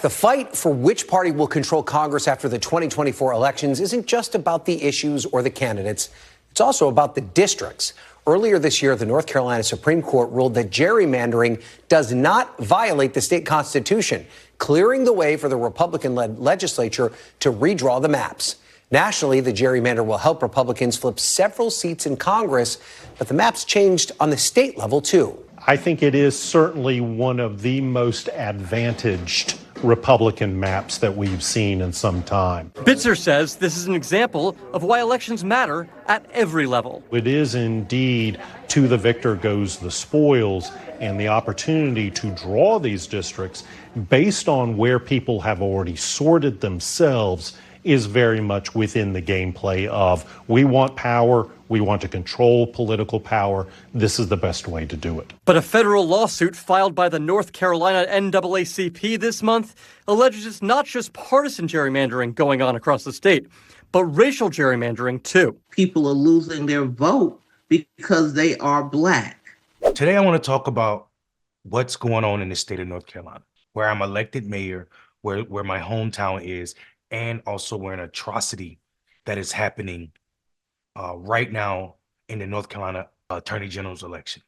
The fight for which party will control Congress after the 2024 elections isn't just about the issues or the candidates. It's also about the districts. Earlier this year, the North Carolina Supreme Court ruled that gerrymandering does not violate the state constitution, clearing the way for the Republican-led legislature to redraw the maps. Nationally, the gerrymander will help Republicans flip several seats in Congress, but the maps changed on the state level, too. I think it is certainly one of the most advantaged Republican maps that we've seen in some time. Bitzer says this is an example of why elections matter at every level. It is indeed to the victor goes the spoils, and the opportunity to draw these districts based on where people have already sorted themselves is very much within the gameplay of we want power, we want to control political power. This is the best way to do it. But a federal lawsuit filed by the North Carolina NAACP this month alleges it's not just partisan gerrymandering going on across the state, but racial gerrymandering too. People are losing their vote because they are Black. Today I want to talk about what's going on in the state of North Carolina, where I'm elected mayor, where my hometown is, and also where an atrocity that is happening right now in the North Carolina Attorney General's election.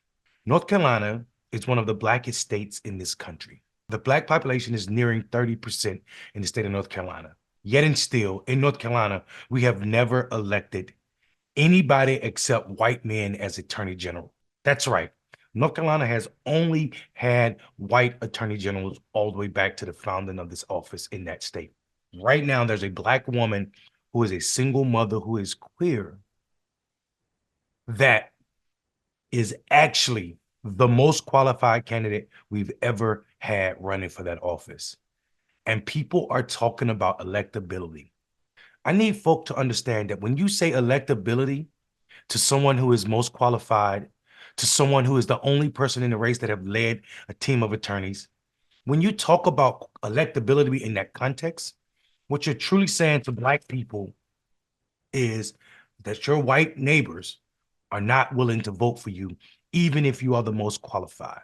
North Carolina is one of the blackest states in this country. The Black population is nearing 30% in the state of North Carolina. Yet and still, in North Carolina, we have never elected anybody except white men as Attorney General. That's right. North Carolina has only had white Attorney Generals all the way back to the founding of this office in that state. Right now, there's a Black woman who is a single mother who is queer that is actually the most qualified candidate we've ever had running for that office. And people are talking about electability. I need folk to understand that when you say electability to someone who is most qualified, to someone who is the only person in the race that have led a team of attorneys, when you talk about electability in that context, what you're truly saying to Black people is that your white neighbors are not willing to vote for you, even if you are the most qualified.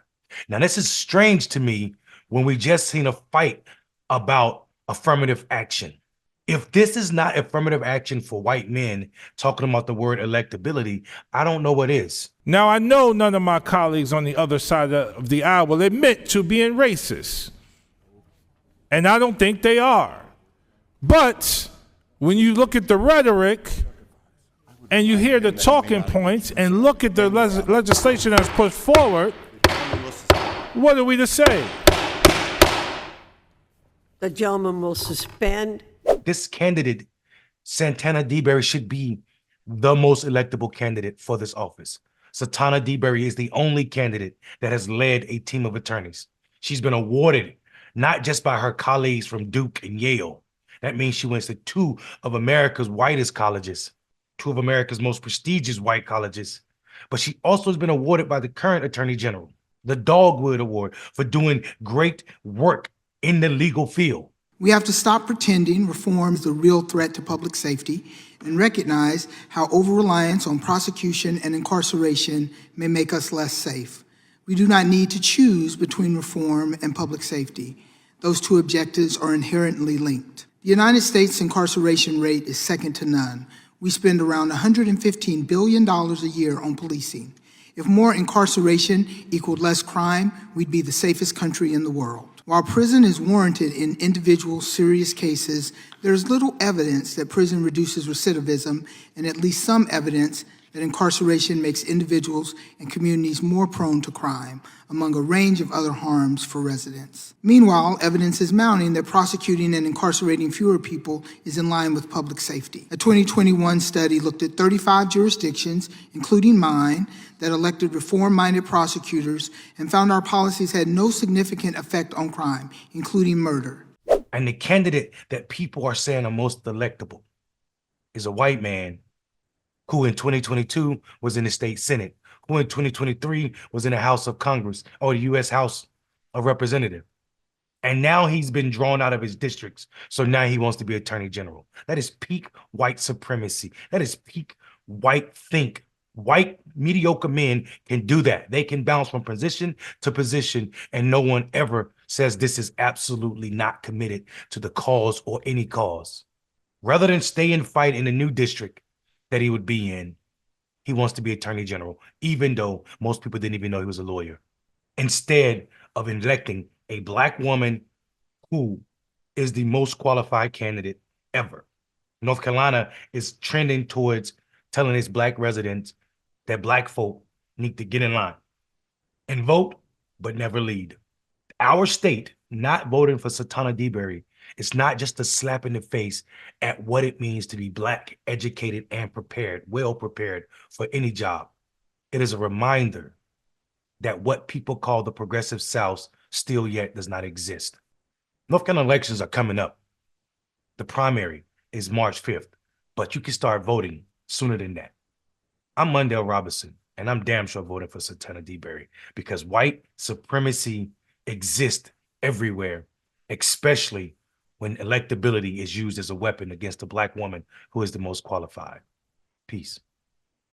Now, this is strange to me when we just seen a fight about affirmative action. If this is not affirmative action for white men talking about the word electability, I don't know what is. Now, I know none of my colleagues on the other side of the aisle will admit to being racist, and I don't think they are. But when you look at the rhetoric and you hear the talking points and look at the legislation that's put forward, what are we to say? The gentleman will suspend. This candidate, Satana Deberry, should be the most electable candidate for this office. Satana Deberry is the only candidate that has led a team of attorneys. She's been awarded not just by her colleagues from Duke and Yale. That means she went to two of America's whitest colleges, two of America's most prestigious white colleges. But she also has been awarded by the current Attorney General, the Dogwood Award, for doing great work in the legal field. We have to stop pretending reform is the real threat to public safety and recognize how over-reliance on prosecution and incarceration may make us less safe. We do not need to choose between reform and public safety. Those two objectives are inherently linked. The United States incarceration rate is second to none. We spend around $115 billion a year on policing. If more incarceration equaled less crime, we'd be the safest country in the world. While prison is warranted in individual serious cases, there is little evidence that prison reduces recidivism and at least some evidence that incarceration makes individuals and communities more prone to crime, among a range of other harms for residents. Meanwhile, evidence is mounting that prosecuting and incarcerating fewer people is in line with public safety. A 2021 study looked at 35 jurisdictions, including mine, that elected reform-minded prosecutors and found our policies had no significant effect on crime, including murder. And the candidate that people are saying are most electable is a white man who in 2022 was in the state Senate, who in 2023 was in the House of Congress or the U.S. House of Representatives. And now he's been drawn out of his districts. So now he wants to be Attorney General. That is peak white supremacy. That is peak white think White mediocre men can do that. They can bounce from position to position, and no one ever says this is absolutely not committed to the cause or any cause. Rather than stay and fight in a new district that he would be in, he wants to be attorney general, even though most people didn't even know he was a lawyer. Instead of electing a black woman who is the most qualified candidate ever. North Carolina is trending towards telling its black residents that black folk need to get in line and vote, but never lead. Our state not voting for Satana Deberry is not just a slap in the face at what it means to be black, educated, and prepared, well prepared for any job. It is a reminder that what people call the progressive South still yet does not exist. North Carolina elections are coming up. The primary is March 5th, but you can start voting sooner than that. I'm Mondale Robinson, and I'm damn sure voting for Satana Deberry because white supremacy exists everywhere, especially when electability is used as a weapon against a black woman who is the most qualified. Peace.